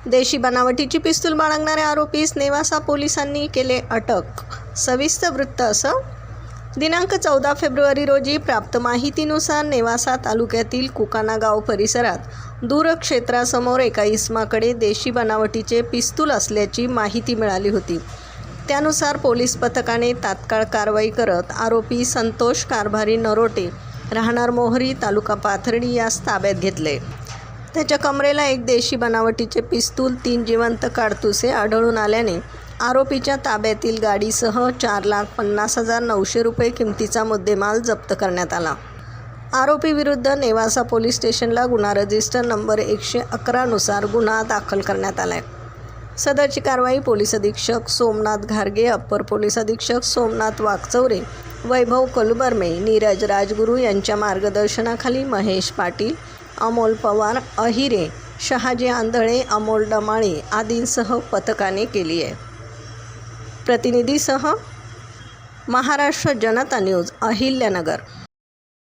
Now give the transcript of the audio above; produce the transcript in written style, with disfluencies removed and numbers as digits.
देशी बनावटीची पिस्तूल बाळगणाऱ्या आरोपीस नेवासा पोलिसांनी केले अटक। सविस्तर वृत्त असं। दिनांक 14 फेब्रुवारी रोजी प्राप्त माहितीनुसार नेवासा तालुक्यातील कुकाना गाव परिसरात दूरक्षेत्रासमोर एका इसमाकडे देशी बनावटीचे पिस्तूल असल्याची माहिती मिळाली होती। त्यानुसार पोलीस पथकाने तात्काळ कारवाई करत आरोपी संतोष कारभारी नरोटे राहणार मोहरी तालुका पाथर्डी यास ताब्यात घेतले। त्याच्या कमरेला एक देशी बनावटीचे पिस्तूल 3 जिवंत काडतुसे आढळून आल्याने आरोपीच्या ताब्यातील गाडीसह 4,50,900 रुपये किमतीचा मुद्देमाल जप्त करण्यात आला। आरोपी विरुद्ध नेवासा पोलीस स्टेशनला गुन्हा रजिस्टर नंबर 111 नुसार गुन्हा दाखल करण्यात आला आहे। सदरची कारवाई पोलीस अधीक्षक सोमनाथ घारगे, अप्पर पोलीस अधीक्षक सोमनाथ वाकचौरे, वैभव कलुबर्मे, नीरज राजगुरू यांच्या मार्गदर्शनाखाली महेश पाटील, अमोल पवार, अहिरे, शहाजी आंधळे, अमोल डमाळे आदींसह पथकाने केली आहे। प्रतिनिधीसह महाराष्ट्र जनता न्यूज, अहिल्यानगर।